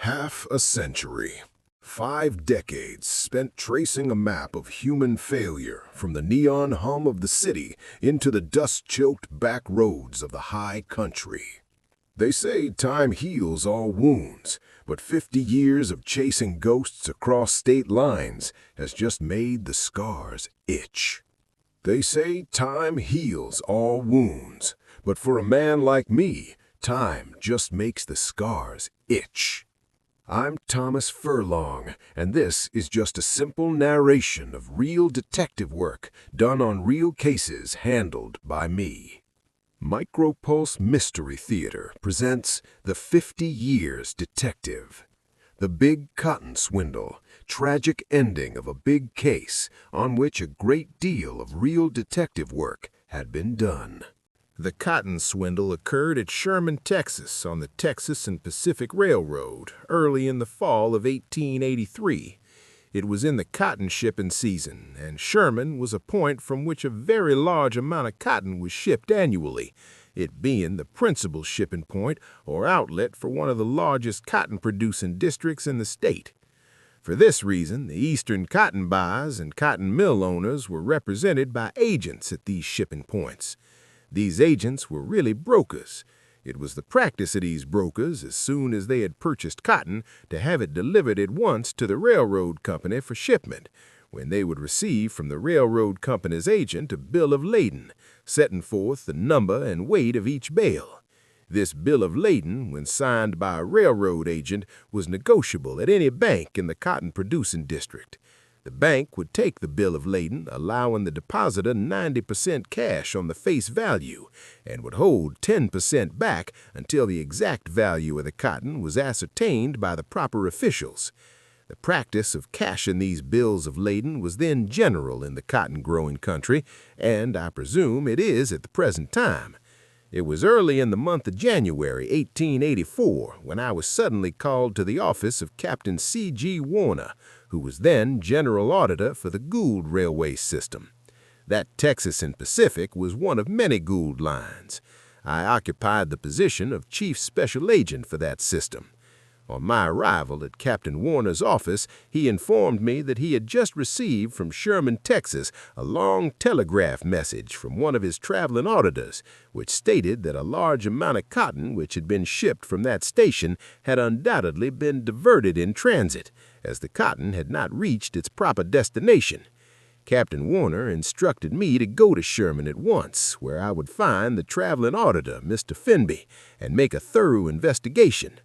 Half a century. 5 decades spent tracing a map of human failure from the neon hum of the city into the dust-choked back roads of the high country. They say time heals all wounds, but 50 years of chasing ghosts across state lines has just made the scars itch. They say time heals all wounds, but for a man like me, time just makes the scars itch. I'm Thomas Furlong, and this is just a simple narration of real detective work done on real cases handled by me. Micropulse Mystery Theater presents The 50 Years Detective. The Big Cotton Swindle, tragic ending of a big case on which a great deal of real detective work had been done. The cotton swindle occurred at Sherman, Texas, on the Texas and Pacific Railroad, early in the fall of 1883. It was in the cotton shipping season, and Sherman was a point from which a very large amount of cotton was shipped annually, it being the principal shipping point or outlet for one of the largest cotton-producing districts in the state. For this reason, the eastern cotton buyers and cotton mill owners were represented by agents at these shipping points. These agents were really brokers. It was the practice of these brokers, as soon as they had purchased cotton, to have it delivered at once to the railroad company for shipment, when they would receive from the railroad company's agent a bill of lading, setting forth the number and weight of each bale. This bill of lading, when signed by a railroad agent, was negotiable at any bank in the cotton-producing district. The bank would take the bill of lading, allowing the depositor 90% cash on the face value, and would hold 10% back until the exact value of the cotton was ascertained by the proper officials. The practice of cashing these bills of lading was then general in the cotton-growing country, and I presume it is at the present time. It was early in the month of January, 1884, when I was suddenly called to the office of Captain C.G. Warner, who was then General Auditor for the Gould Railway System. That Texas and Pacific was one of many Gould lines. I occupied the position of Chief Special Agent for that system. On my arrival at Captain Warner's office, he informed me that he had just received from Sherman, Texas, a long telegraph message from one of his traveling auditors, which stated that a large amount of cotton which had been shipped from that station had undoubtedly been diverted in transit, as the cotton had not reached its proper destination. Captain Warner instructed me to go to Sherman at once, where I would find the traveling auditor, Mr. Finby, and make a thorough investigation.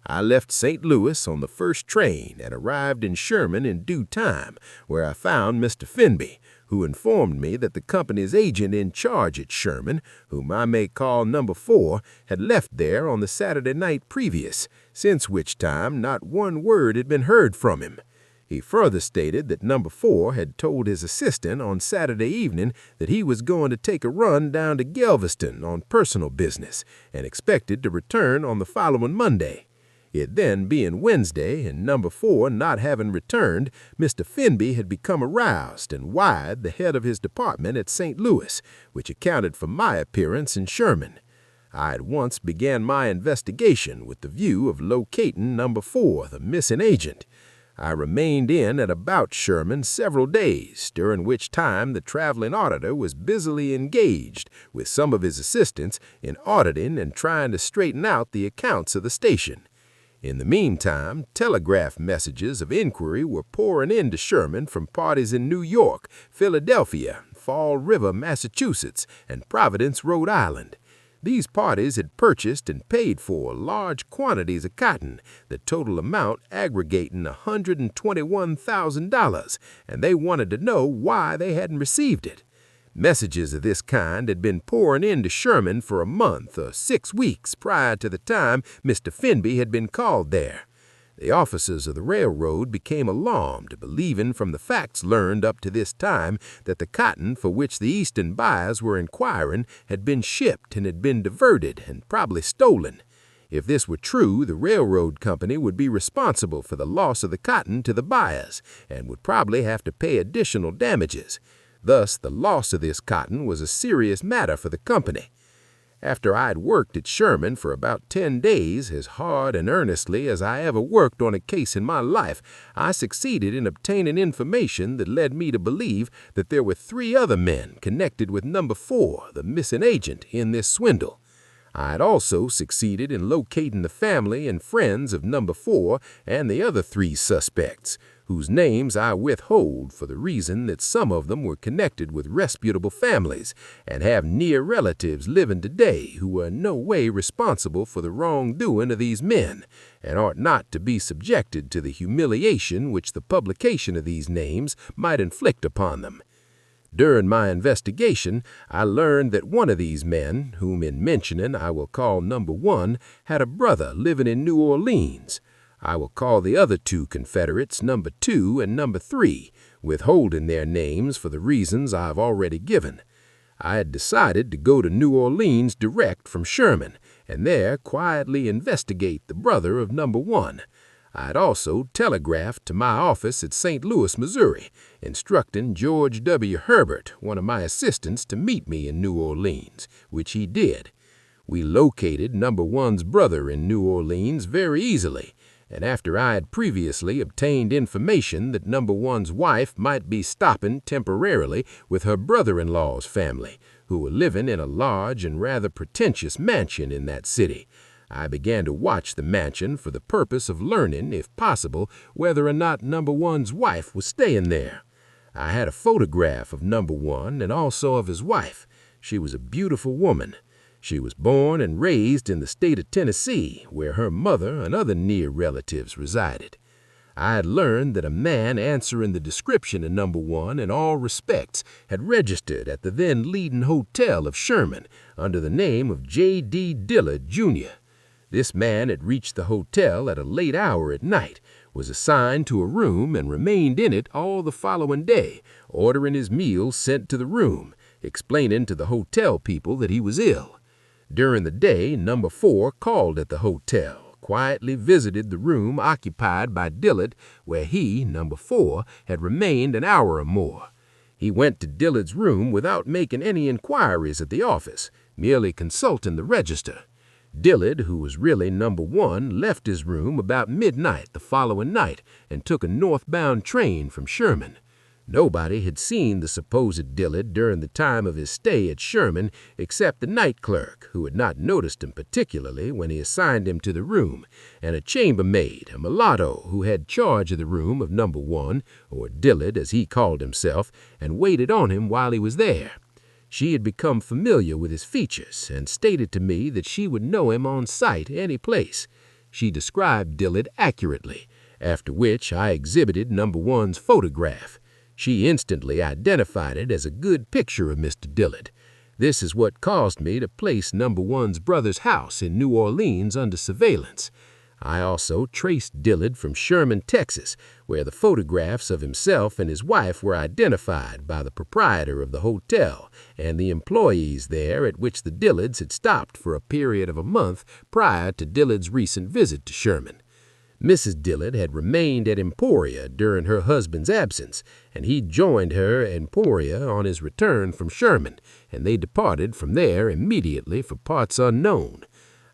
I left St. Louis on the first train and arrived in Sherman in due time, where I found Mr. Finby, who informed me that the company's agent in charge at Sherman, whom I may call Number 4, had left there on the Saturday night previous, since which time not one word had been heard from him. He further stated that Number 4 had told his assistant on Saturday evening that he was going to take a run down to Galveston on personal business and expected to return on the following Monday. It then being Wednesday, and Number 4 not having returned, Mr. Finby had become aroused and wired the head of his department at St. Louis, which accounted for my appearance in Sherman. I at once began my investigation with the view of locating Number 4, the missing agent. I remained in and about Sherman several days, during which time the traveling auditor was busily engaged, with some of his assistants, in auditing and trying to straighten out the accounts of the station. In the meantime, telegraph messages of inquiry were pouring into Sherman from parties in New York, Philadelphia, Fall River, Massachusetts, and Providence, Rhode Island. These parties had purchased and paid for large quantities of cotton, the total amount aggregating $121,000, and they wanted to know why they hadn't received it. Messages of this kind had been pouring into Sherman for a month or 6 weeks prior to the time Mr. Finby had been called there. The officers of the railroad became alarmed, believing from the facts learned up to this time that the cotton for which the eastern buyers were inquiring had been shipped and had been diverted and probably stolen. If this were true, the railroad company would be responsible for the loss of the cotton to the buyers and would probably have to pay additional damages. Thus, the loss of this cotton was a serious matter for the company. After I'd worked at Sherman for about 10 days, as hard and earnestly as I ever worked on a case in my life, I succeeded in obtaining information that led me to believe that there were 3 other men connected with number 4, the missing agent, in this swindle. I had also succeeded in locating the family and friends of number 4 and the other 3 suspects, whose names I withhold for the reason that some of them were connected with reputable families and have near relatives living today who were in no way responsible for the wrongdoing of these men and ought not to be subjected to the humiliation which the publication of these names might inflict upon them. During my investigation, I learned that one of these men, whom in mentioning I will call number 1, had a brother living in New Orleans. I will call the other 2 Confederates number 2 and number 3, withholding their names for the reasons I have already given. I had decided to go to New Orleans direct from Sherman, and there quietly investigate the brother of number 1. I had also telegraphed to my office at St. Louis, Missouri, instructing George W. Herbert, one of my assistants, to meet me in New Orleans, which he did. We located number 1's brother in New Orleans very easily, and after I had previously obtained information that number 1's wife might be stopping temporarily with her brother-in-law's family, who were living in a large and rather pretentious mansion in that city, I began to watch the mansion for the purpose of learning, if possible, whether or not number 1's wife was staying there. I had a photograph of number 1 and also of his wife. She was a beautiful woman. She was born and raised in the state of Tennessee, where her mother and other near relatives resided. I had learned that a man answering the description of number 1 in all respects had registered at the then leading hotel of Sherman under the name of J.D. Dillard, Jr. This man had reached the hotel at a late hour at night, was assigned to a room, and remained in it all the following day, ordering his meals sent to the room, explaining to the hotel people that he was ill. During the day, number 4 called at the hotel, quietly visited the room occupied by Dillard, where he, number 4, had remained an hour or more. He went to Dillard's room without making any inquiries at the office, merely consulting the register. Dillard, who was really number 1, left his room about midnight the following night and took a northbound train from Sherman. Nobody had seen the supposed Dillard during the time of his stay at Sherman except the night clerk, who had not noticed him particularly when he assigned him to the room, and a chambermaid, a mulatto, who had charge of the room of number 1, or Dillard as he called himself, and waited on him while he was there. She had become familiar with his features and stated to me that she would know him on sight any place. She described Dillard accurately, after which I exhibited number 1's photograph. She instantly identified it as a good picture of Mr. Dillard. This is what caused me to place number 1's brother's house in New Orleans under surveillance. I also traced Dillard from Sherman, Texas, where the photographs of himself and his wife were identified by the proprietor of the hotel and the employees there, at which the Dillards had stopped for a period of a month prior to Dillard's recent visit to Sherman. Mrs. Dillard had remained at Emporia during her husband's absence, and he joined her at Emporia on his return from Sherman, and they departed from there immediately for parts unknown.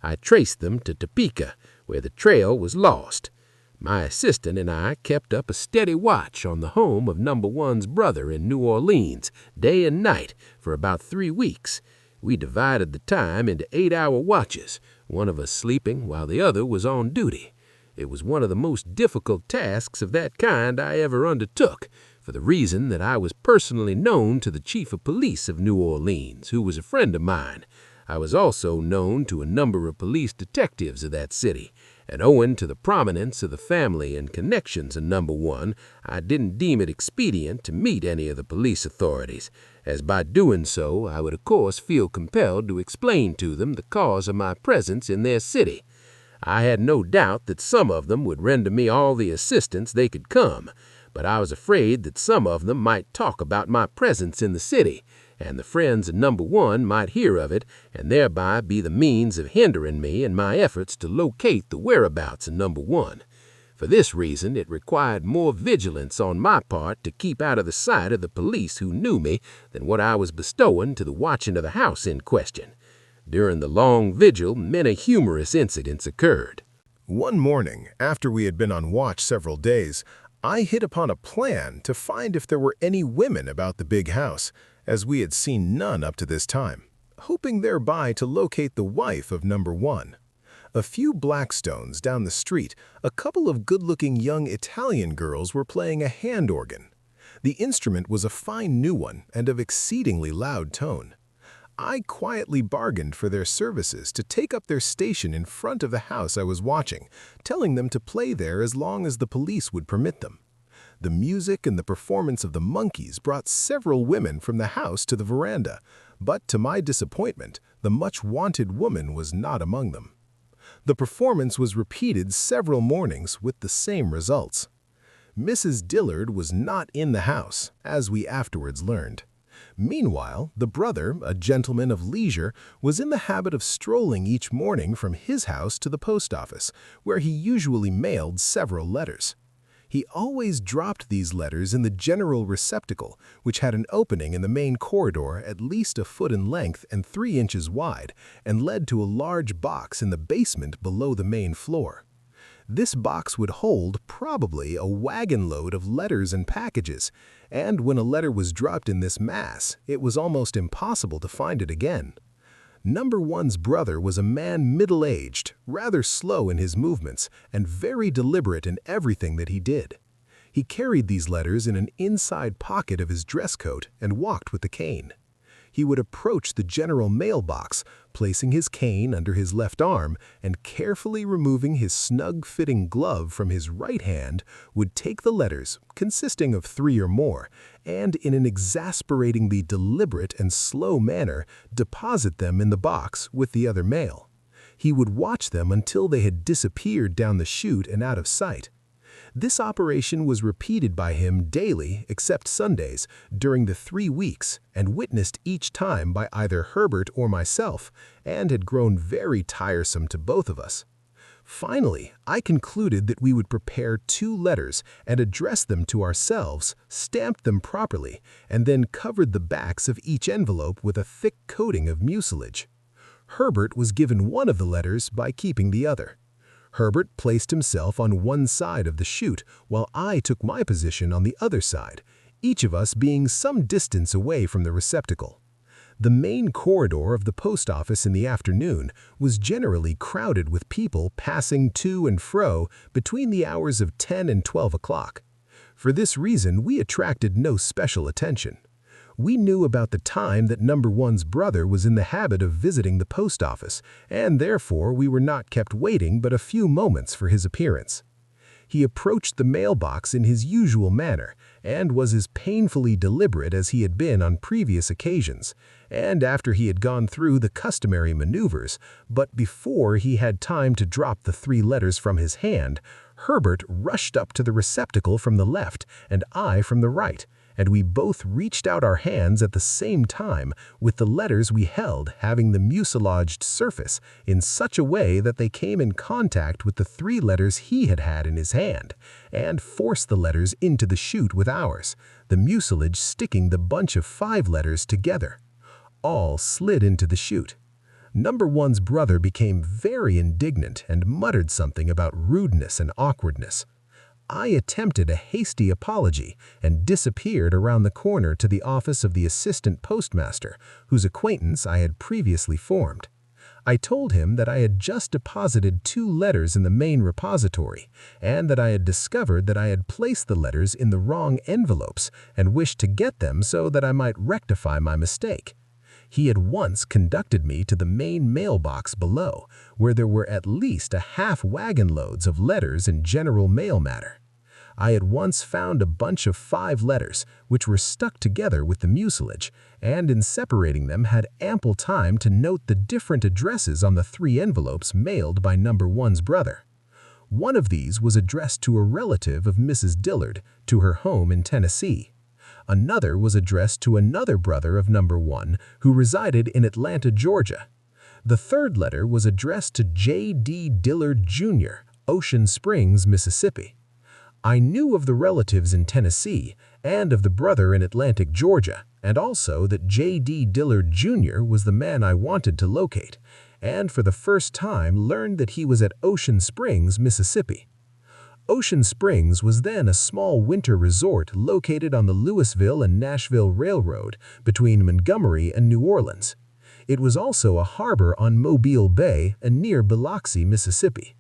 I traced them to Topeka, where the trail was lost. My assistant and I kept up a steady watch on the home of number 1's brother in New Orleans, day and night, for about 3 weeks. We divided the time into 8-hour watches, one of us sleeping while the other was on duty. It was one of the most difficult tasks of that kind I ever undertook, for the reason that I was personally known to the chief of police of New Orleans, who was a friend of mine. I was also known to a number of police detectives of that city, and owing to the prominence of the family and connections of number 1, I didn't deem it expedient to meet any of the police authorities, as by doing so I would of course feel compelled to explain to them the cause of my presence in their city. I had no doubt that some of them would render me all the assistance they could come, but I was afraid that some of them might talk about my presence in the city, and the friends of number 1 might hear of it, and thereby be the means of hindering me in my efforts to locate the whereabouts of number 1. For this reason, it required more vigilance on my part to keep out of the sight of the police who knew me than what I was bestowing to the watching of the house in question. During the long vigil, many humorous incidents occurred. One morning, after we had been on watch several days, I hit upon a plan to find if there were any women about the big house, as we had seen none up to this time, hoping thereby to locate the wife of number 1. A few Blackstones down the street, a couple of good-looking young Italian girls were playing a hand organ. The instrument was a fine new one and of exceedingly loud tone. I quietly bargained for their services to take up their station in front of the house I was watching, telling them to play there as long as the police would permit them. The music and the performance of the monkeys brought several women from the house to the veranda, but to my disappointment, the much-wanted woman was not among them. The performance was repeated several mornings with the same results. Mrs. Dillard was not in the house, as we afterwards learned. Meanwhile, the brother, a gentleman of leisure, was in the habit of strolling each morning from his house to the post office, where he usually mailed several letters. He always dropped these letters in the general receptacle, which had an opening in the main corridor at least a foot in length and 3 inches wide, and led to a large box in the basement below the main floor. This box would hold, probably, a wagon load of letters and packages, and when a letter was dropped in this mass, it was almost impossible to find it again. Number 1's brother was a man middle-aged, rather slow in his movements, and very deliberate in everything that he did. He carried these letters in an inside pocket of his dress coat and walked with the cane. He would approach the general mailbox, placing his cane under his left arm, and carefully removing his snug-fitting glove from his right hand, would take the letters, consisting of 3 or more, and in an exasperatingly deliberate and slow manner deposit them in the box with the other mail. He would watch them until they had disappeared down the chute and out of sight. This operation was repeated by him daily, except Sundays, during the 3 weeks, and witnessed each time by either Herbert or myself, and had grown very tiresome to both of us. Finally, I concluded that we would prepare 2 letters and address them to ourselves, stamped them properly, and then covered the backs of each envelope with a thick coating of mucilage. Herbert was given one of the letters by keeping the other. Herbert placed himself on one side of the chute, while I took my position on the other side, each of us being some distance away from the receptacle. The main corridor of the post office in the afternoon was generally crowded with people passing to and fro between the hours of 10 and 12 o'clock. For this reason, we attracted no special attention. We knew about the time that number 1's brother was in the habit of visiting the post office, and therefore we were not kept waiting but a few moments for his appearance. He approached the mailbox in his usual manner, and was as painfully deliberate as he had been on previous occasions, and after he had gone through the customary maneuvers, but before he had time to drop the 3 letters from his hand, Herbert rushed up to the receptacle from the left and I from the right, and we both reached out our hands at the same time, with the letters we held having the mucilaged surface in such a way that they came in contact with the 3 letters he had had in his hand, and forced the letters into the chute with ours, the mucilage sticking the bunch of 5 letters together. All slid into the chute. Number 1's brother became very indignant and muttered something about rudeness and awkwardness. I attempted a hasty apology and disappeared around the corner to the office of the assistant postmaster, whose acquaintance I had previously formed. I told him that I had just deposited 2 letters in the main repository, and that I had discovered that I had placed the letters in the wrong envelopes and wished to get them so that I might rectify my mistake. He at once conducted me to the main mailbox below, where there were at least a half wagon loads of letters and general mail matter. I at once found a bunch of 5 letters, which were stuck together with the mucilage, and in separating them had ample time to note the different addresses on the 3 envelopes mailed by number 1's brother. One of these was addressed to a relative of Mrs. Dillard, to her home in Tennessee. Another was addressed to another brother of number 1 who resided in Atlanta, Georgia. The 3rd letter was addressed to J.D. Dillard, Jr., Ocean Springs, Mississippi. I knew of the relatives in Tennessee and of the brother in Atlantic, Georgia, and also that J.D. Dillard Jr. was the man I wanted to locate, and for the first time learned that he was at Ocean Springs, Mississippi. Ocean Springs was then a small winter resort located on the Louisville and Nashville Railroad between Montgomery and New Orleans. It was also a harbor on Mobile Bay and near Biloxi, Mississippi.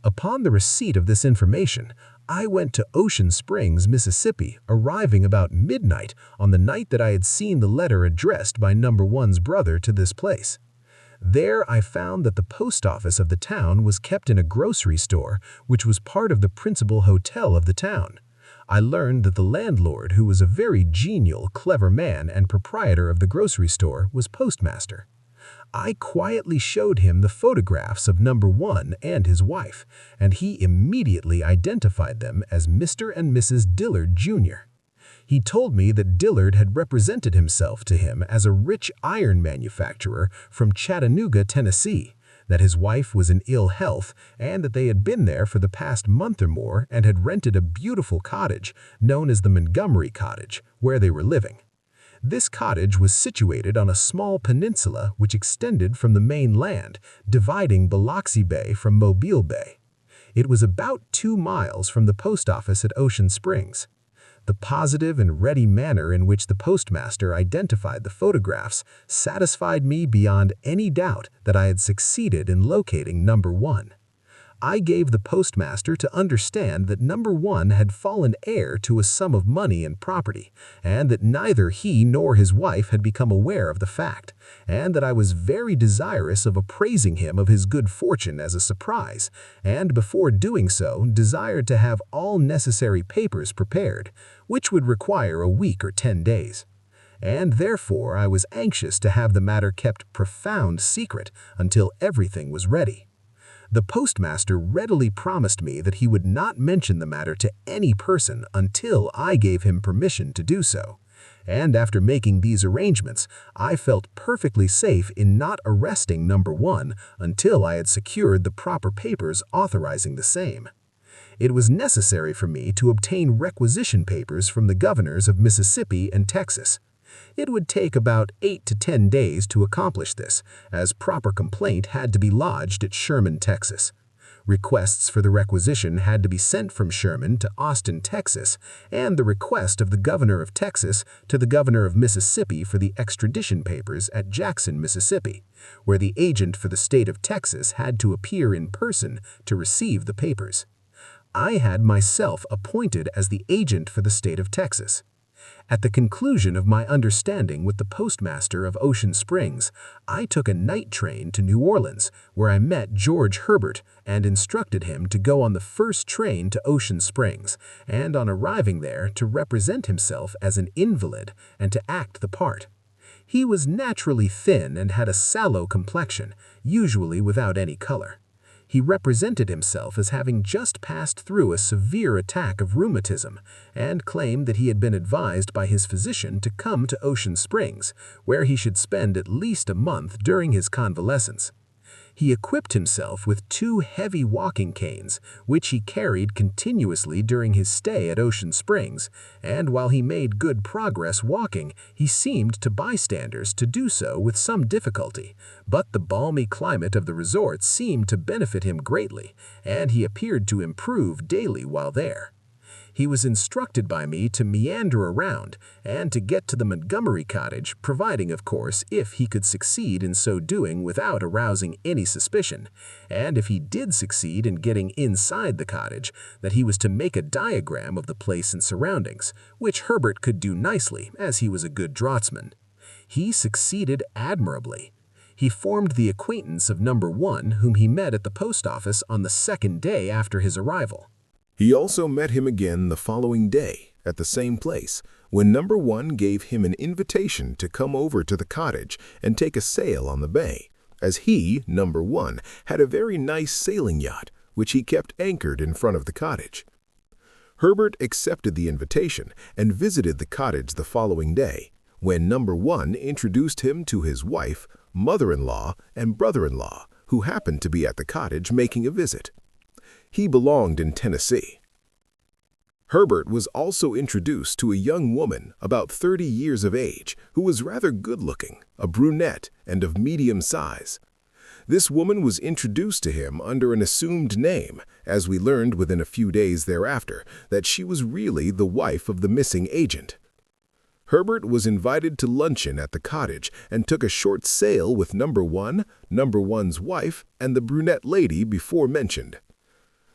Upon the receipt of this information, I went to Ocean Springs, Mississippi, arriving about midnight on the night that I had seen the letter addressed by Number One's brother to this place. There I found that the post office of the town was kept in a grocery store, which was part of the principal hotel of the town. I learned that the landlord, who was a very genial, clever man and proprietor of the grocery store, was postmaster. I quietly showed him the photographs of Number One and his wife, and he immediately identified them as Mr. and Mrs. Dillard Jr. He told me that Dillard had represented himself to him as a rich iron manufacturer from Chattanooga, Tennessee, that his wife was in ill health, and that they had been there for the past month or more and had rented a beautiful cottage known as the Montgomery Cottage, where they were living. This cottage was situated on a small peninsula which extended from the main land, dividing Biloxi Bay from Mobile Bay. It was about 2 miles from the post office at Ocean Springs. The positive and ready manner in which the postmaster identified the photographs satisfied me beyond any doubt that I had succeeded in locating Number One. I gave the postmaster to understand that Number One had fallen heir to a sum of money and property, and that neither he nor his wife had become aware of the fact, and that I was very desirous of appraising him of his good fortune as a surprise, and before doing so desired to have all necessary papers prepared, which would require a week or 10 days. And therefore I was anxious to have the matter kept profound secret until everything was ready. The postmaster readily promised me that he would not mention the matter to any person until I gave him permission to do so, and after making these arrangements, I felt perfectly safe in not arresting Number One until I had secured the proper papers authorizing the same. It was necessary for me to obtain requisition papers from the governors of Mississippi and Texas. It would take about 8 to 10 days to accomplish this, as proper complaint had to be lodged at Sherman, Texas. Requests for the requisition had to be sent from Sherman to Austin, Texas, and the request of the governor of Texas to the governor of Mississippi for the extradition papers at Jackson, Mississippi, where the agent for the state of Texas had to appear in person to receive the papers. I had myself appointed as the agent for the state of Texas. At the conclusion of my understanding with the postmaster of Ocean Springs, I took a night train to New Orleans, where I met George Herbert and instructed him to go on the first train to Ocean Springs, and on arriving there to represent himself as an invalid and to act the part. He was naturally thin and had a sallow complexion, usually without any color. He represented himself as having just passed through a severe attack of rheumatism, and claimed that he had been advised by his physician to come to Ocean Springs, where he should spend at least a month during his convalescence. He equipped himself with 2 heavy walking canes, which he carried continuously during his stay at Ocean Springs, and while he made good progress walking, he seemed to bystanders to do so with some difficulty, but the balmy climate of the resort seemed to benefit him greatly, and he appeared to improve daily while there. He was instructed by me to meander around and to get to the Montgomery Cottage, providing, of course, if he could succeed in so doing without arousing any suspicion, and if he did succeed in getting inside the cottage, that he was to make a diagram of the place and surroundings, which Herbert could do nicely, as he was a good draughtsman. He succeeded admirably. He formed the acquaintance of Number One, whom he met at the post office on the 2nd day after his arrival. He also met him again the following day at the same place, when Number One gave him an invitation to come over to the cottage and take a sail on the bay, as he, Number One, had a very nice sailing yacht, which he kept anchored in front of the cottage. Herbert accepted the invitation and visited the cottage the following day, when Number One introduced him to his wife, mother-in-law, and brother-in-law, who happened to be at the cottage making a visit. He belonged in Tennessee. Herbert was also introduced to a young woman about 30 years of age who was rather good-looking, a brunette, and of medium size. This woman was introduced to him under an assumed name, as we learned within a few days thereafter that she was really the wife of the missing agent. Herbert was invited to luncheon at the cottage and took a short sail with number 1's wife, and the brunette lady before mentioned.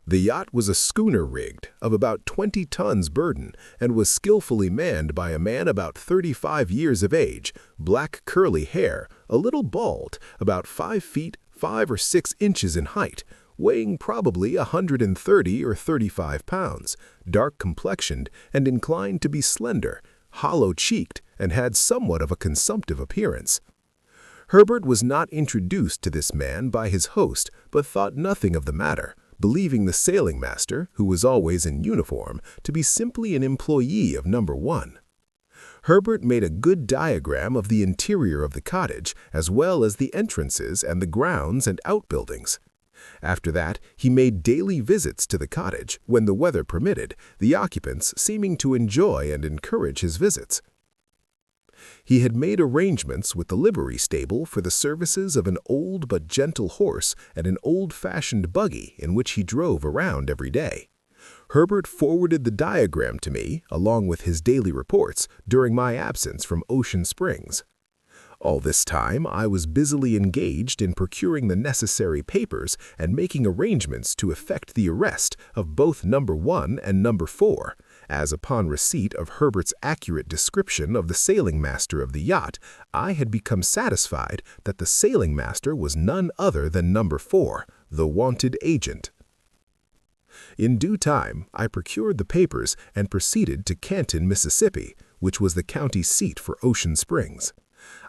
The yacht was a schooner rigged, of about 20 tons burden, and was skillfully manned by a man about 35 years of age, black curly hair, a little bald, about 5 feet 5 or 6 inches in height, weighing probably 130 or 35 pounds, dark complexioned and inclined to be slender, hollow-cheeked, and had somewhat of a consumptive appearance. Herbert was not introduced to this man by his host, but thought nothing of the matter, believing the sailing master, who was always in uniform, to be simply an employee of number 1. Herbert made a good diagram of the interior of the cottage, as well as the entrances and the grounds and outbuildings. After that, he made daily visits to the cottage, when the weather permitted, the occupants seeming to enjoy and encourage his visits. He had made arrangements with the livery stable for the services of an old but gentle horse and an old-fashioned buggy in which he drove around every day. Herbert forwarded the diagram to me, along with his daily reports, during my absence from Ocean Springs. All this time, I was busily engaged in procuring the necessary papers and making arrangements to effect the arrest of both number 1 and number 4, as upon receipt of Herbert's accurate description of the sailing master of the yacht, I had become satisfied that the sailing master was none other than number 4, the wanted agent. In due time, I procured the papers and proceeded to Canton, Mississippi, which was the county seat for Ocean Springs.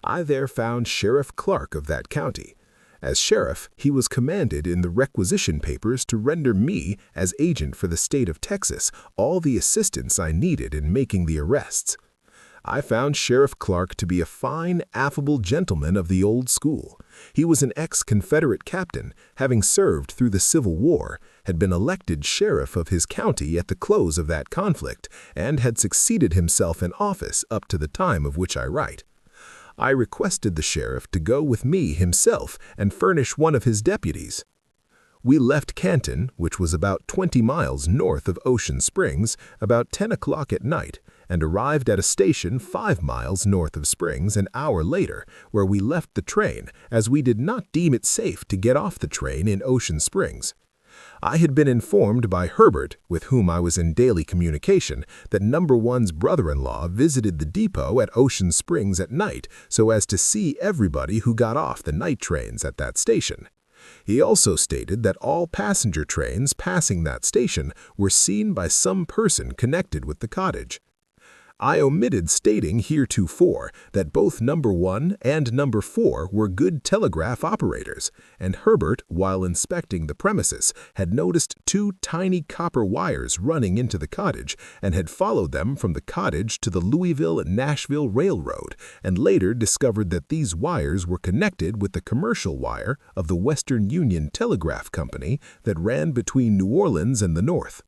I there found Sheriff Clark of that county. As sheriff, he was commanded in the requisition papers to render me, as agent for the state of Texas, all the assistance I needed in making the arrests. I found Sheriff Clark to be a fine, affable gentleman of the old school. He was an ex-Confederate captain, having served through the Civil War, had been elected sheriff of his county at the close of that conflict, and had succeeded himself in office up to the time of which I write. I requested the sheriff to go with me himself and furnish one of his deputies. We left Canton, which was about 20 miles north of Ocean Springs, about 10 o'clock at night, and arrived at a station 5 miles north of Springs an hour later, where we left the train, as we did not deem it safe to get off the train in Ocean Springs. I had been informed by Herbert, with whom I was in daily communication, that number 1's brother-in-law visited the depot at Ocean Springs at night so as to see everybody who got off the night trains at that station. He also stated that all passenger trains passing that station were seen by some person connected with the cottage. I omitted stating heretofore that both number 1 and number 4 were good telegraph operators, and Herbert, while inspecting the premises, had noticed 2 tiny copper wires running into the cottage and had followed them from the cottage to the Louisville-Nashville Railroad, and later discovered that these wires were connected with the commercial wire of the Western Union Telegraph Company that ran between New Orleans and the north.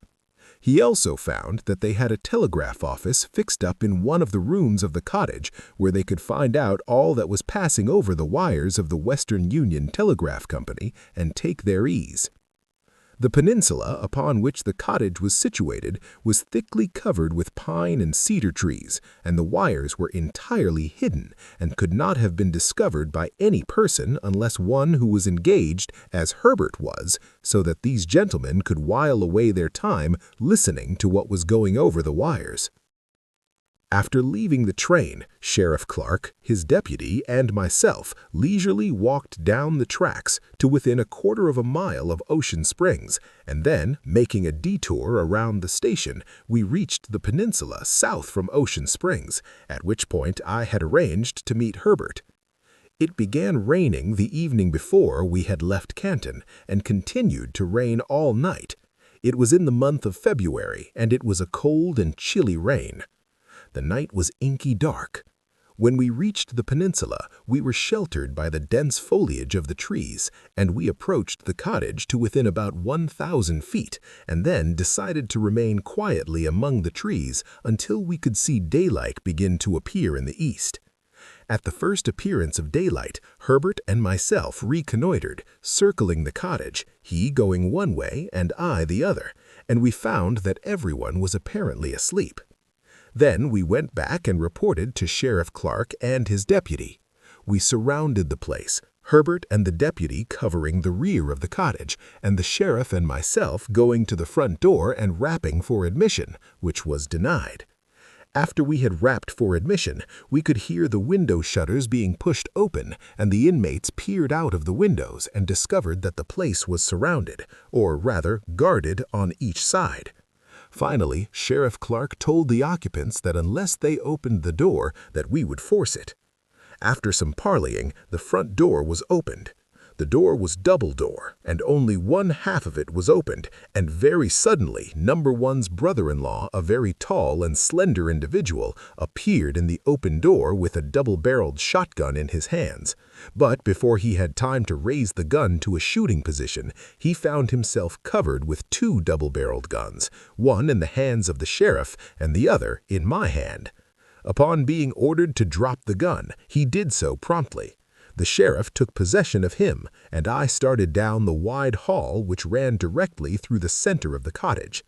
He also found that they had a telegraph office fixed up in one of the rooms of the cottage where they could find out all that was passing over the wires of the Western Union Telegraph Company and take their ease. The peninsula upon which the cottage was situated was thickly covered with pine and cedar trees, and the wires were entirely hidden and could not have been discovered by any person unless one who was engaged, as Herbert was, so that these gentlemen could while away their time listening to what was going over the wires. After leaving the train, Sheriff Clark, his deputy, and myself leisurely walked down the tracks to within 1/4 of a mile of Ocean Springs, and then, making a detour around the station, we reached the peninsula south from Ocean Springs, at which point I had arranged to meet Herbert. It began raining the evening before we had left Canton, and continued to rain all night. It was in the month of February, and it was a cold and chilly rain. The night was inky dark. When we reached the peninsula, we were sheltered by the dense foliage of the trees, and we approached the cottage to within about 1,000 feet, and then decided to remain quietly among the trees until we could see daylight begin to appear in the east. At the first appearance of daylight, Herbert and myself reconnoitered, circling the cottage, he going one way and I the other, and we found that everyone was apparently asleep. Then we went back and reported to Sheriff Clark and his deputy. We surrounded the place, Herbert and the deputy covering the rear of the cottage, and the sheriff and myself going to the front door and rapping for admission, which was denied. After we had rapped for admission, we could hear the window shutters being pushed open, and the inmates peered out of the windows and discovered that the place was surrounded, or rather guarded on each side. Finally, Sheriff Clark told the occupants that unless they opened the door, that we would force it. After some parleying, the front door was opened. The door was double door, and only one half of it was opened, and very suddenly number one's brother-in-law, a very tall and slender individual, appeared in the open door with a double-barreled shotgun in his hands. But before he had time to raise the gun to a shooting position, he found himself covered with two double-barreled guns, one in the hands of the sheriff and the other in my hand. Upon being ordered to drop the gun, he did so promptly. The sheriff took possession of him, and I started down the wide hall which ran directly through the center of the cottage.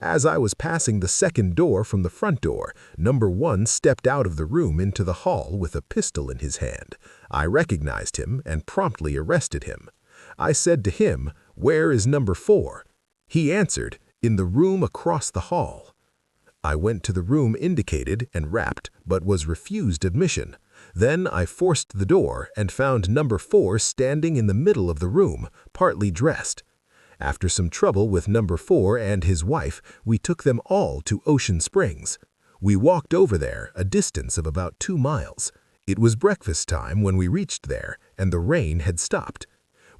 As I was passing the second door from the front door, number one stepped out of the room into the hall with a pistol in his hand. I recognized him and promptly arrested him. I said to him, "Where is number 4?" He answered, "In the room across the hall." I went to the room indicated and rapped, but was refused admission. Then I forced the door and found number 4 standing in the middle of the room, partly dressed. After some trouble with number 4 and his wife, we took them all to Ocean Springs. We walked over there, a distance of about 2 miles. It was breakfast time when we reached there, and the rain had stopped.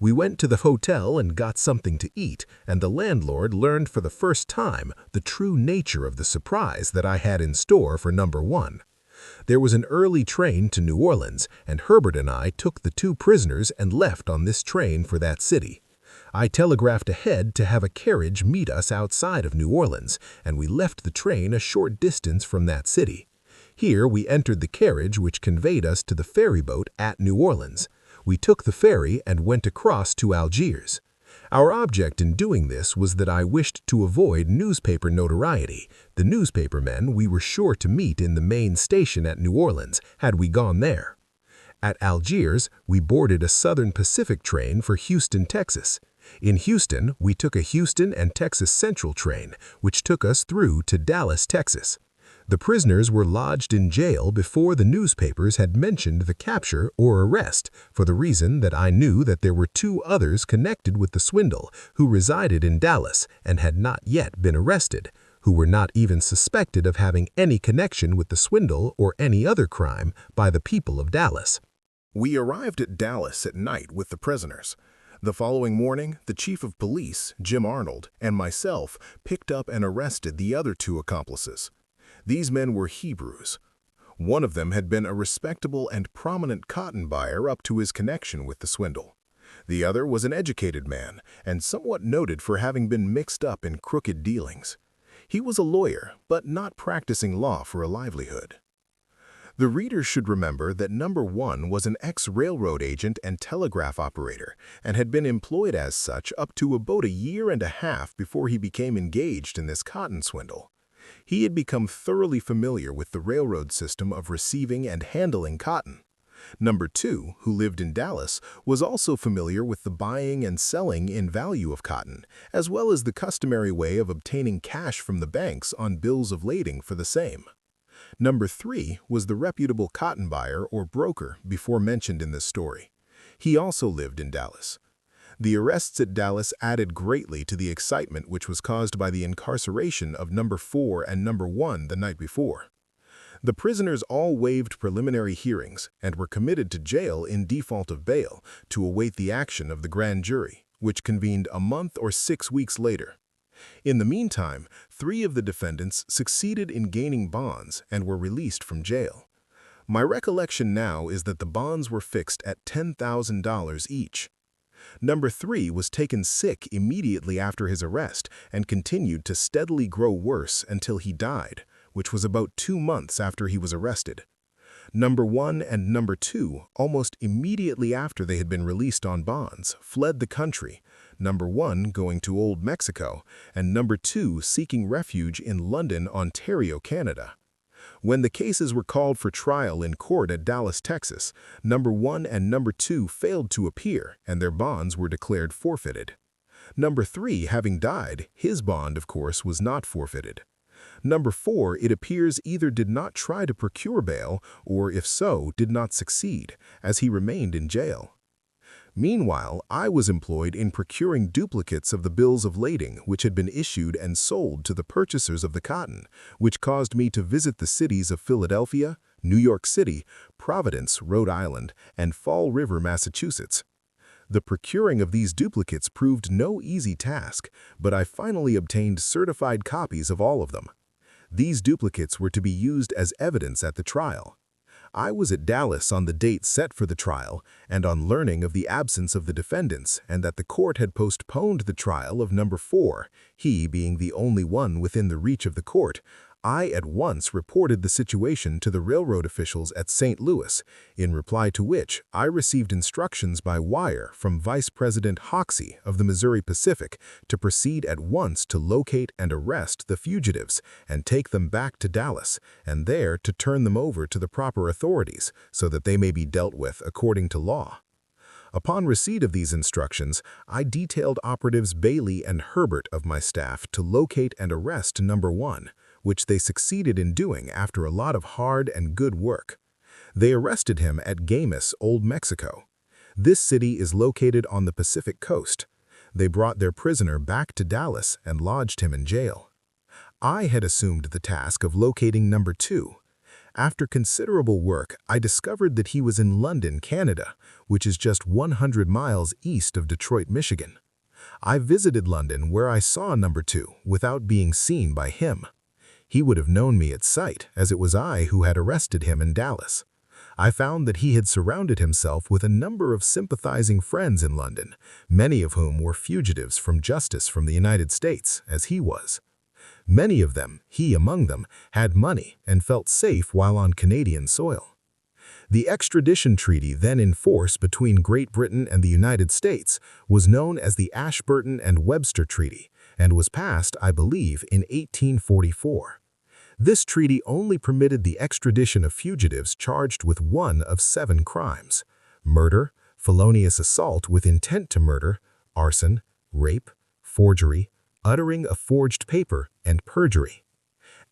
We went to the hotel and got something to eat, and the landlord learned for the first time the true nature of the surprise that I had in store for number 1. There was an early train to New Orleans, and Herbert and I took the 2 prisoners and left on this train for that city. I telegraphed ahead to have a carriage meet us outside of New Orleans, and we left the train a short distance from that city. Here we entered the carriage which conveyed us to the ferry boat at New Orleans. We took the ferry and went across to Algiers. Our object in doing this was that I wished to avoid newspaper notoriety. The newspaper men we were sure to meet in the main station at New Orleans had we gone there. At Algiers, we boarded a Southern Pacific train for Houston, Texas. In Houston, we took a Houston and Texas Central train, which took us through to Dallas, Texas. The prisoners were lodged in jail before the newspapers had mentioned the capture or arrest, for the reason that I knew that there were 2 others connected with the swindle who resided in Dallas and had not yet been arrested, who were not even suspected of having any connection with the swindle or any other crime by the people of Dallas. We arrived at Dallas at night with the prisoners. The following morning, the chief of police, Jim Arnold, and myself picked up and arrested the other 2 accomplices. These men were Hebrews. One of them had been a respectable and prominent cotton buyer up to his connection with the swindle. The other was an educated man and somewhat noted for having been mixed up in crooked dealings. He was a lawyer, but not practicing law for a livelihood. The reader should remember that number 1 was an ex-railroad agent and telegraph operator and had been employed as such up to about a year and a half before he became engaged in this cotton swindle. He had become thoroughly familiar with the railroad system of receiving and handling cotton. Number 2, who lived in Dallas, was also familiar with the buying and selling in value of cotton, as well as the customary way of obtaining cash from the banks on bills of lading for the same. Number 3 was the reputable cotton buyer or broker before mentioned in this story. He also lived in Dallas. The arrests at Dallas added greatly to the excitement which was caused by the incarceration of number 4 and number 1 the night before. The prisoners all waived preliminary hearings and were committed to jail in default of bail to await the action of the grand jury, which convened a month or 6 weeks later. In the meantime, 3 of the defendants succeeded in gaining bonds and were released from jail. My recollection now is that the bonds were fixed at $10,000 each. Number 3 was taken sick immediately after his arrest and continued to steadily grow worse until he died, which was about 2 months after he was arrested. Number 1 and Number 2, almost immediately after they had been released on bonds, fled the country, Number 1 going to Old Mexico, and Number 2 seeking refuge in London, Ontario, Canada. When the cases were called for trial in court at Dallas, Texas, Number 1 and Number 2 failed to appear, and their bonds were declared forfeited. Number 3, having died, his bond, of course, was not forfeited. Number 4, it appears, either did not try to procure bail, or if so, did not succeed, as he remained in jail. Meanwhile, I was employed in procuring duplicates of the bills of lading which had been issued and sold to the purchasers of the cotton, which caused me to visit the cities of Philadelphia, New York City, Providence, Rhode Island, and Fall River, Massachusetts. The procuring of these duplicates proved no easy task, but I finally obtained certified copies of all of them. These duplicates were to be used as evidence at the trial. I was at Dallas on the date set for the trial, and on learning of the absence of the defendants and that the court had postponed the trial of Number 4, he being the only one within the reach of the court, I at once reported the situation to the railroad officials at St. Louis, in reply to which I received instructions by wire from Vice President Hoxie of the Missouri Pacific to proceed at once to locate and arrest the fugitives and take them back to Dallas, and there to turn them over to the proper authorities so that they may be dealt with according to law. Upon receipt of these instructions, I detailed operatives Bailey and Herbert of my staff to locate and arrest Number 1, which they succeeded in doing after a lot of hard and good work. They arrested him at Gamus, Old Mexico. This city is located on the Pacific coast. They brought their prisoner back to Dallas and lodged him in jail. I had assumed the task of locating Number 2. After considerable work, I discovered that he was in London, Canada, which is just 100 miles east of Detroit, Michigan. I visited London, where I saw Number 2 without being seen by him. He would have known me at sight, as it was I who had arrested him in Dallas. I found that he had surrounded himself with a number of sympathizing friends in London, many of whom were fugitives from justice from the United States, as he was. Many of them, he among them, had money and felt safe while on Canadian soil. The extradition treaty then in force between Great Britain and the United States was known as the Ashburton and Webster Treaty, and was passed, I believe, in 1844. This treaty only permitted the extradition of fugitives charged with one of 7 crimes: murder, felonious assault with intent to murder, arson, rape, forgery, uttering a forged paper, and perjury.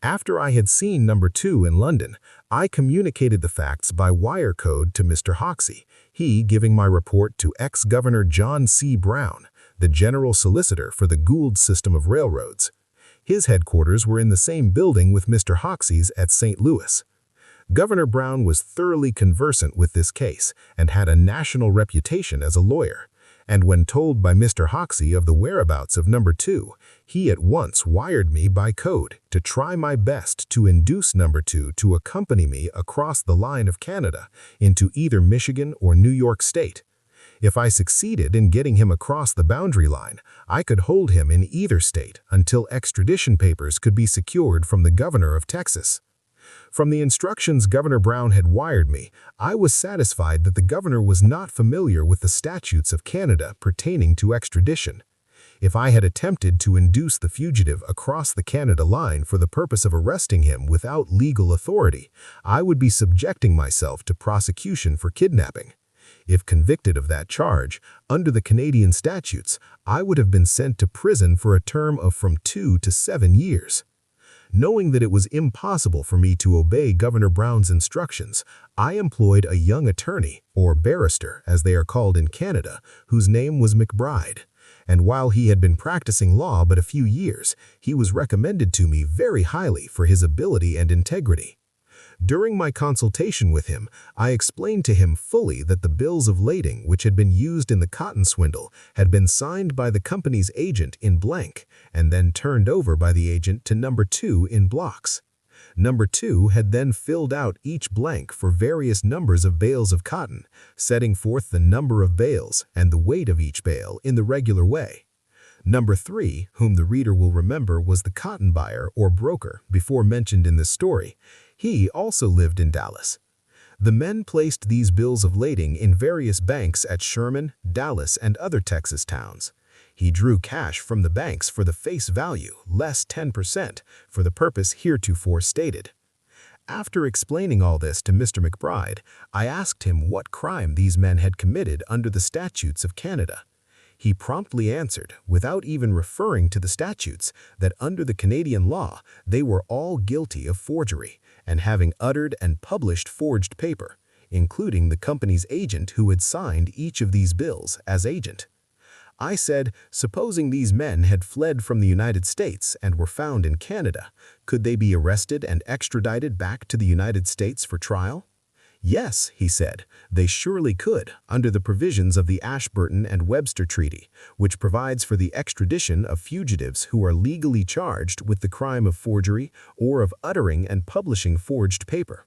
After I had seen Number 2 in London, I communicated the facts by wire code to Mr. Hoxie, he giving my report to ex-Governor John C. Brown, the General Solicitor for the Gould system of railroads. His headquarters were in the same building with Mr. Hoxie's at St. Louis. Governor Brown was thoroughly conversant with this case and had a national reputation as a lawyer, and when told by Mr. Hoxie of the whereabouts of Number 2, he at once wired me by code to try my best to induce Number 2 to accompany me across the line of Canada into either Michigan or New York State. If I succeeded in getting him across the boundary line, I could hold him in either state until extradition papers could be secured from the governor of Texas. From the instructions Governor Brown had wired me, I was satisfied that the governor was not familiar with the statutes of Canada pertaining to extradition. If I had attempted to induce the fugitive across the Canada line for the purpose of arresting him without legal authority, I would be subjecting myself to prosecution for kidnapping. If convicted of that charge, under the Canadian statutes, I would have been sent to prison for a term of from 2 to 7 years. Knowing that it was impossible for me to obey Governor Brown's instructions, I employed a young attorney, or barrister as they are called in Canada, whose name was McBride, and while he had been practicing law but a few years, he was recommended to me very highly for his ability and integrity. During my consultation with him, I explained to him fully that the bills of lading which had been used in the cotton swindle had been signed by the company's agent in blank and then turned over by the agent to Number 2 in blocks. Number 2 had then filled out each blank for various numbers of bales of cotton, setting forth the number of bales and the weight of each bale in the regular way. Number 3, whom the reader will remember was the cotton buyer or broker before mentioned in this story. He also lived in Dallas. The men placed these bills of lading in various banks at Sherman, Dallas, and other Texas towns. He drew cash from the banks for the face value, less 10%, for the purpose heretofore stated. After explaining all this to Mr. McBride, I asked him what crime these men had committed under the statutes of Canada. He promptly answered, without even referring to the statutes, that under the Canadian law, they were all guilty of forgery and having uttered and published forged paper, including the company's agent who had signed each of these bills as agent. I said, supposing these men had fled from the United States and were found in Canada, could they be arrested and extradited back to the United States for trial? Yes, he said, they surely could, under the provisions of the Ashburton and Webster Treaty, which provides for the extradition of fugitives who are legally charged with the crime of forgery or of uttering and publishing forged paper.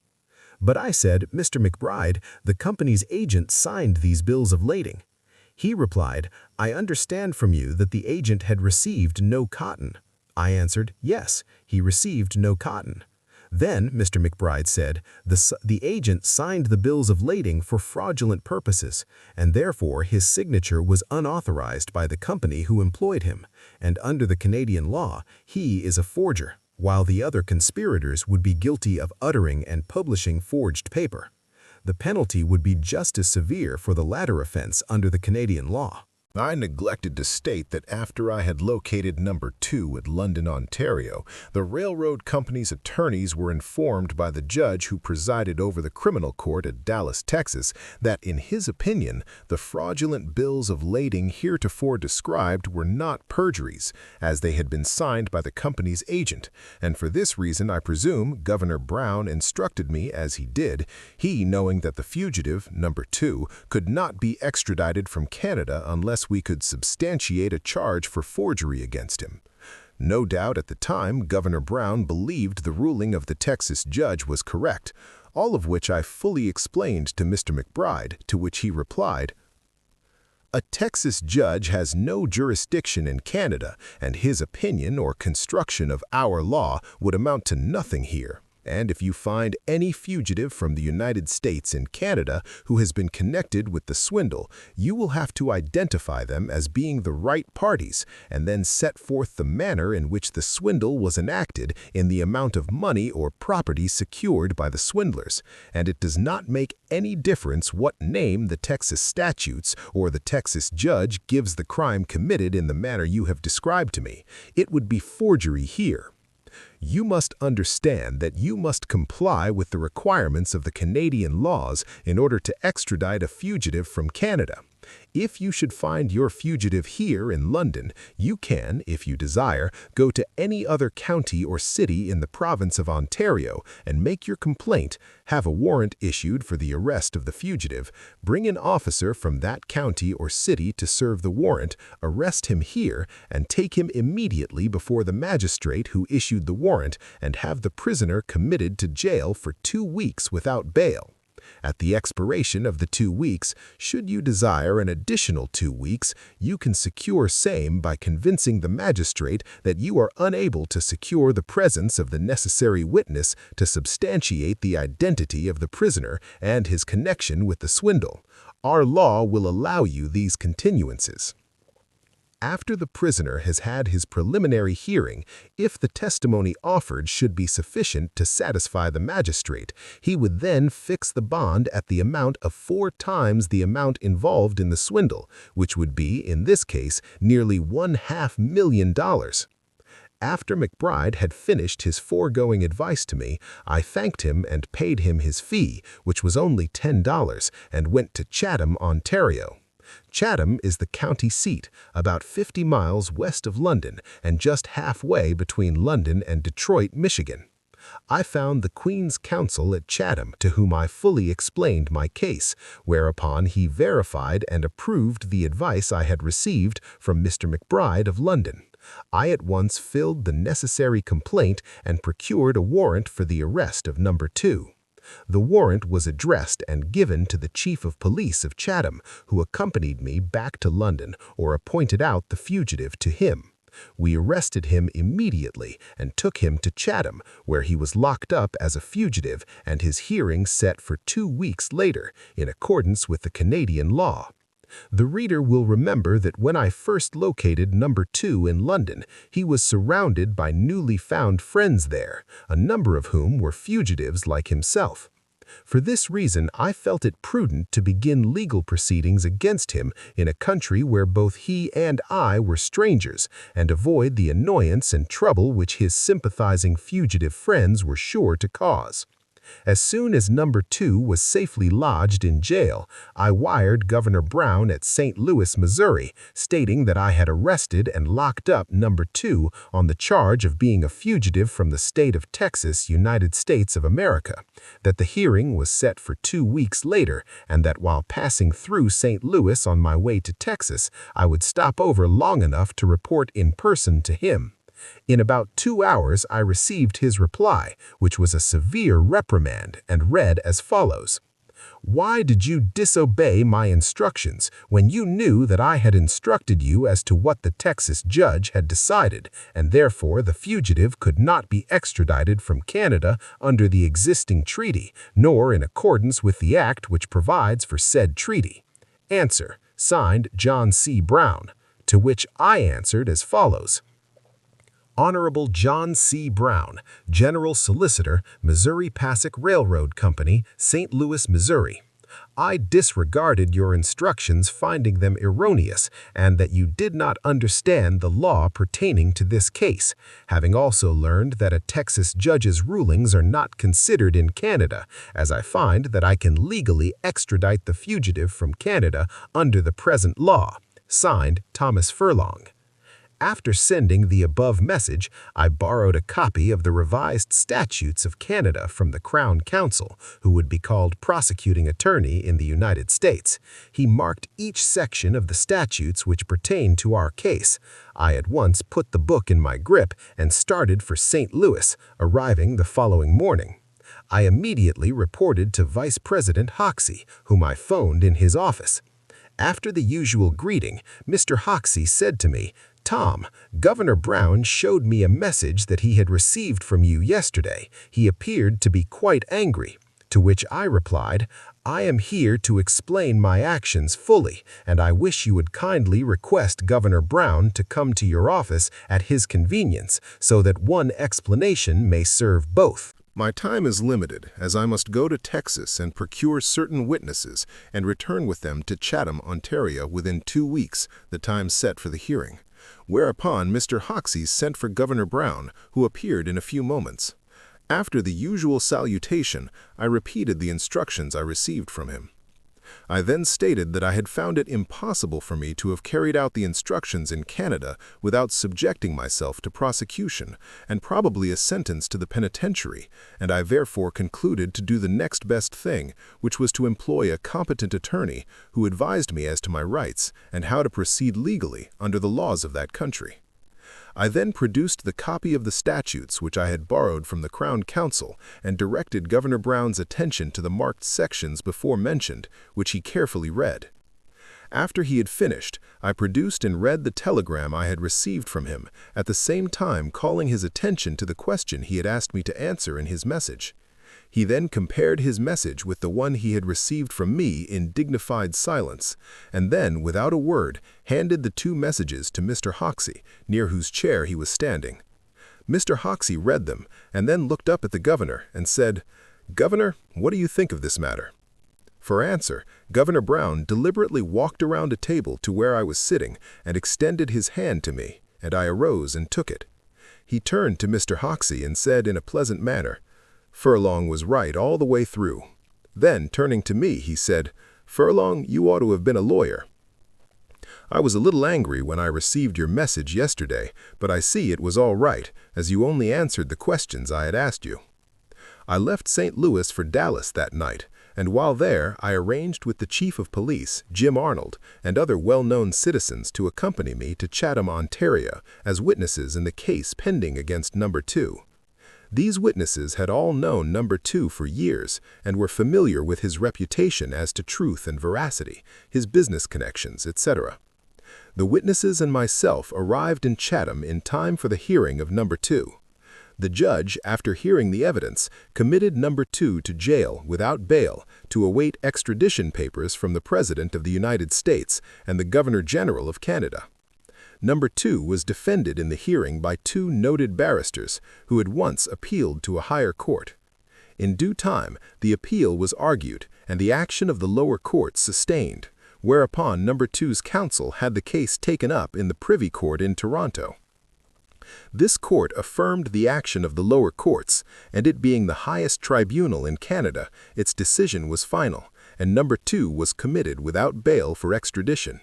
But I said, Mr. McBride, the company's agent signed these bills of lading. He replied, I understand from you that the agent had received no cotton. I answered, yes, he received no cotton. Then, Mr. McBride said, the agent signed the bills of lading for fraudulent purposes, and therefore his signature was unauthorized by the company who employed him, and under the Canadian law, he is a forger, while the other conspirators would be guilty of uttering and publishing forged paper. The penalty would be just as severe for the latter offense under the Canadian law. I neglected to state that after I had located number 2 at London, Ontario, the railroad company's attorneys were informed by the judge who presided over the criminal court at Dallas, Texas, that in his opinion, the fraudulent bills of lading heretofore described were not perjuries, as they had been signed by the company's agent, and for this reason I presume Governor Brown instructed me as he did, he knowing that the fugitive, number 2, could not be extradited from Canada unless we could substantiate a charge for forgery against him. No doubt at the time Governor Brown believed the ruling of the Texas judge was correct, all of which I fully explained to Mr. McBride, to which he replied, "A Texas judge has no jurisdiction in Canada, and his opinion or construction of our law would amount to nothing here. And if you find any fugitive from the United States in Canada who has been connected with the swindle, you will have to identify them as being the right parties and then set forth the manner in which the swindle was enacted in the amount of money or property secured by the swindlers, and it does not make any difference what name the Texas statutes or the Texas judge gives the crime committed in the manner you have described to me. It would be forgery here. You must understand that you must comply with the requirements of the Canadian laws in order to extradite a fugitive from Canada. If you should find your fugitive here in London, you can, if you desire, go to any other county or city in the province of Ontario and make your complaint, have a warrant issued for the arrest of the fugitive, bring an officer from that county or city to serve the warrant, arrest him here, and take him immediately before the magistrate who issued the warrant and have the prisoner committed to jail for 2 weeks without bail. At the expiration of the 2 weeks, should you desire an additional 2 weeks, you can secure same by convincing the magistrate that you are unable to secure the presence of the necessary witness to substantiate the identity of the prisoner and his connection with the swindle. Our law will allow you these continuances. After the prisoner has had his preliminary hearing, if the testimony offered should be sufficient to satisfy the magistrate, he would then fix the bond at the amount of 4 times the amount involved in the swindle, which would be, in this case, nearly $500,000. After McBride had finished his foregoing advice to me, I thanked him and paid him his fee, which was only $10, and went to Chatham, Ontario. Chatham is the county seat, about 50 miles west of London and just halfway between London and Detroit, Michigan. I found the Queen's Counsel at Chatham, to whom I fully explained my case, whereupon he verified and approved the advice I had received from Mr. McBride of London. I at once filled the necessary complaint and procured a warrant for the arrest of number 2. The warrant was addressed and given to the Chief of Police of Chatham, who accompanied me back to London or pointed out the fugitive to him. We arrested him immediately and took him to Chatham, where he was locked up as a fugitive and his hearing set for 2 weeks later, in accordance with the Canadian law. The reader will remember that when I first located number 2 in London, he was surrounded by newly found friends there, a number of whom were fugitives like himself. For this reason, I felt it prudent to begin legal proceedings against him in a country where both he and I were strangers, and avoid the annoyance and trouble which his sympathizing fugitive friends were sure to cause. As soon as number 2 was safely lodged in jail, I wired Governor Brown at St. Louis, Missouri, stating that I had arrested and locked up number 2 on the charge of being a fugitive from the state of Texas, United States of America, that the hearing was set for 2 weeks later, and that while passing through St. Louis on my way to Texas, I would stop over long enough to report in person to him. In about 2 hours, I received his reply, which was a severe reprimand, and read as follows. Why did you disobey my instructions when you knew that I had instructed you as to what the Texas judge had decided, and therefore the fugitive could not be extradited from Canada under the existing treaty, nor in accordance with the act which provides for said treaty? Answer, signed John C. Brown, to which I answered as follows. Honorable John C. Brown, General Solicitor, Missouri Pacific Railroad Company, St. Louis, Missouri. I disregarded your instructions, finding them erroneous, and that you did not understand the law pertaining to this case, having also learned that a Texas judge's rulings are not considered in Canada, as I find that I can legally extradite the fugitive from Canada under the present law. Signed, Thomas Furlong. After sending the above message, I borrowed a copy of the revised statutes of Canada from the Crown Counsel, who would be called prosecuting attorney in the United States. He marked each section of the statutes which pertain to our case. I at once put the book in my grip and started for St. Louis, arriving the following morning. I immediately reported to Vice President Hoxie, whom I phoned in his office. After the usual greeting, Mr. Hoxie said to me, Tom, Governor Brown showed me a message that he had received from you yesterday. He appeared to be quite angry. To which I replied, I am here to explain my actions fully, and I wish you would kindly request Governor Brown to come to your office at his convenience, so that one explanation may serve both. My time is limited, as I must go to Texas and procure certain witnesses and return with them to Chatham, Ontario within 2 weeks, the time set for the hearing. Whereupon Mr. Hoxie sent for Governor Brown, who appeared in a few moments. After the usual salutation, I repeated the instructions I received from him. I then stated that I had found it impossible for me to have carried out the instructions in Canada without subjecting myself to prosecution and probably a sentence to the penitentiary, and I therefore concluded to do the next best thing, which was to employ a competent attorney who advised me as to my rights and how to proceed legally under the laws of that country. I then produced the copy of the statutes which I had borrowed from the Crown Counsel and directed Governor Brown's attention to the marked sections before mentioned, which he carefully read. After he had finished, I produced and read the telegram I had received from him, at the same time calling his attention to the question he had asked me to answer in his message. He then compared his message with the one he had received from me in dignified silence, and then, without a word, handed the 2 messages to Mr. Hoxie, near whose chair he was standing. Mr. Hoxie read them, and then looked up at the governor and said, "Governor, what do you think of this matter?" For answer, Governor Brown deliberately walked around a table to where I was sitting and extended his hand to me, and I arose and took it. He turned to Mr. Hoxie and said in a pleasant manner, "Furlong was right all the way through." Then, turning to me, he said, "Furlong, you ought to have been a lawyer. I was a little angry when I received your message yesterday, but I see it was all right, as you only answered the questions I had asked you." I left St. Louis for Dallas that night, and while there, I arranged with the Chief of Police, Jim Arnold, and other well-known citizens to accompany me to Chatham, Ontario, as witnesses in the case pending against Number 2. These witnesses had all known Number 2 for years and were familiar with his reputation as to truth and veracity, his business connections, etc. The witnesses and myself arrived in Chatham in time for the hearing of Number 2. The judge, after hearing the evidence, committed Number 2 to jail without bail to await extradition papers from the President of the United States and the Governor General of Canada. Number 2 was defended in the hearing by two noted barristers who had once appealed to a higher court. In due time, the appeal was argued and the action of the lower court sustained, whereupon Number 2's counsel had the case taken up in the Privy Court in Toronto. This court affirmed the action of the lower courts, and it being the highest tribunal in Canada, its decision was final, and Number 2 was committed without bail for extradition.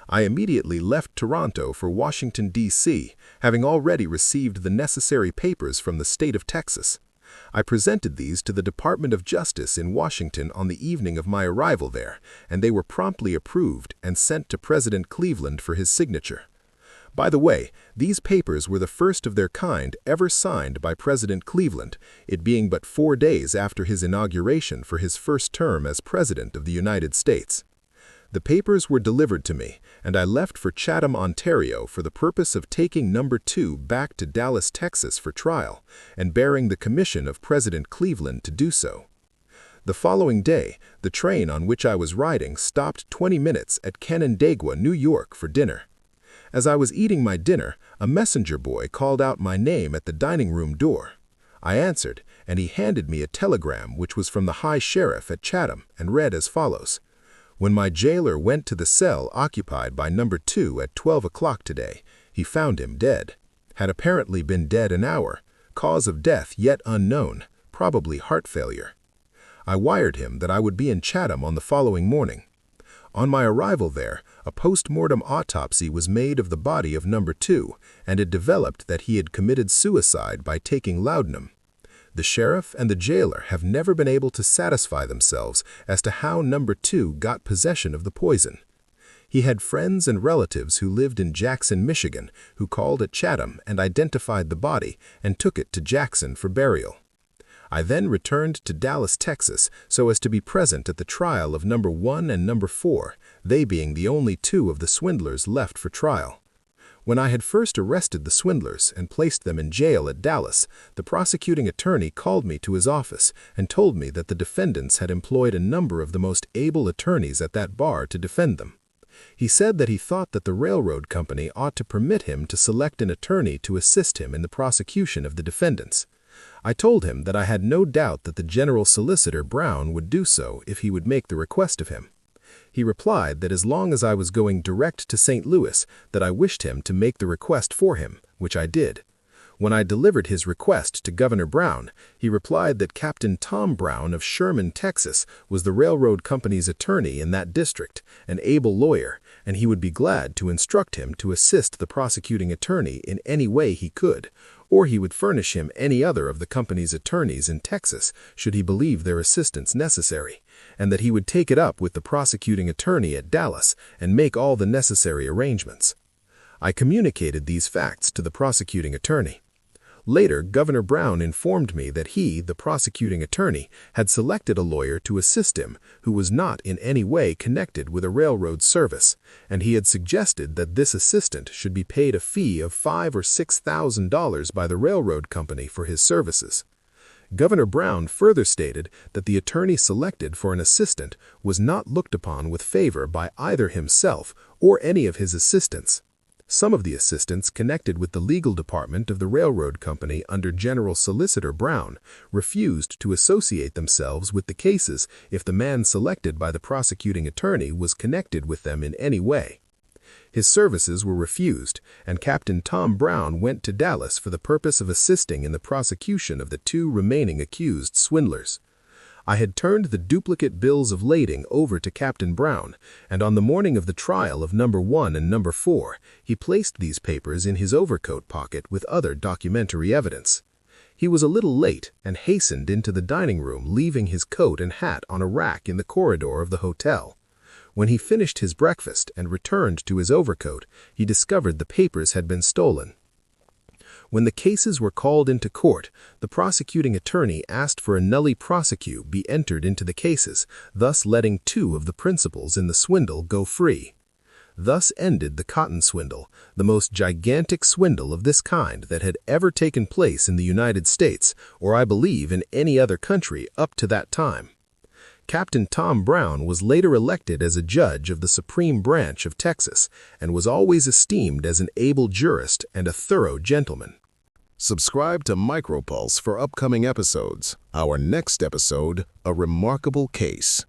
I immediately left Toronto for Washington, D.C., having already received the necessary papers from the state of Texas. I presented these to the Department of Justice in Washington on the evening of my arrival there, and they were promptly approved and sent to President Cleveland for his signature. By the way, these papers were the first of their kind ever signed by President Cleveland, it being but 4 days after his inauguration for his first term as President of the United States. The papers were delivered to me, and I left for Chatham, Ontario for the purpose of taking Number 2 back to Dallas, Texas for trial, and bearing the commission of President Cleveland to do so. The following day, the train on which I was riding stopped 20 minutes at Canandaigua, New York for dinner. As I was eating my dinner, a messenger boy called out my name at the dining room door. I answered, and he handed me a telegram which was from the High Sheriff at Chatham and read as follows: "When my jailer went to the cell occupied by Number 2 at 12 o'clock today, he found him dead. Had apparently been dead an hour, cause of death yet unknown, probably heart failure." I wired him that I would be in Chatham on the following morning. On my arrival there, a post-mortem autopsy was made of the body of Number 2, and it developed that he had committed suicide by taking laudanum. The sheriff and the jailer have never been able to satisfy themselves as to how Number 2 got possession of the poison. He had friends and relatives who lived in Jackson, Michigan, who called at Chatham and identified the body and took it to Jackson for burial. I then returned to Dallas, Texas, so as to be present at the trial of Number 1 and Number 4, they being the only two of the swindlers left for trial. When I had first arrested the swindlers and placed them in jail at Dallas, the prosecuting attorney called me to his office and told me that the defendants had employed a number of the most able attorneys at that bar to defend them. He said that he thought that the railroad company ought to permit him to select an attorney to assist him in the prosecution of the defendants. I told him that I had no doubt that the General Solicitor Brown would do so if he would make the request of him. He replied that as long as I was going direct to St. Louis, that I wished him to make the request for him, which I did. When I delivered his request to Governor Brown, he replied that Captain Tom Brown of Sherman, Texas, was the railroad company's attorney in that district, an able lawyer, and he would be glad to instruct him to assist the prosecuting attorney in any way he could, or he would furnish him any other of the company's attorneys in Texas should he believe their assistance necessary, and that he would take it up with the prosecuting attorney at Dallas and make all the necessary arrangements. I communicated these facts to the prosecuting attorney. Later, Governor Brown informed me that he, the prosecuting attorney, had selected a lawyer to assist him who was not in any way connected with a railroad service, and he had suggested that this assistant should be paid a fee of $5,000 or $6,000 by the railroad company for his services. Governor Brown further stated that the attorney selected for an assistant was not looked upon with favor by either himself or any of his assistants. Some of the assistants connected with the legal department of the railroad company under General Solicitor Brown refused to associate themselves with the cases if the man selected by the prosecuting attorney was connected with them in any way. His services were refused, and Captain Tom Brown went to Dallas for the purpose of assisting in the prosecution of the two remaining accused swindlers. I had turned the duplicate bills of lading over to Captain Brown, and on the morning of the trial of Number 1 and Number 4, he placed these papers in his overcoat pocket with other documentary evidence. He was a little late and hastened into the dining room, leaving his coat and hat on a rack in the corridor of the hotel. When he finished his breakfast and returned to his overcoat, he discovered the papers had been stolen. When the cases were called into court, the prosecuting attorney asked for a nulli prosecute be entered into the cases, thus letting 2 of the principals in the swindle go free. Thus ended the cotton swindle, the most gigantic swindle of this kind that had ever taken place in the United States, or I believe in any other country up to that time. Captain Tom Brown was later elected as a judge of the Supreme Branch of Texas and was always esteemed as an able jurist and a thorough gentleman. Subscribe to Micropulse for upcoming episodes. Our next episode, A Remarkable Case.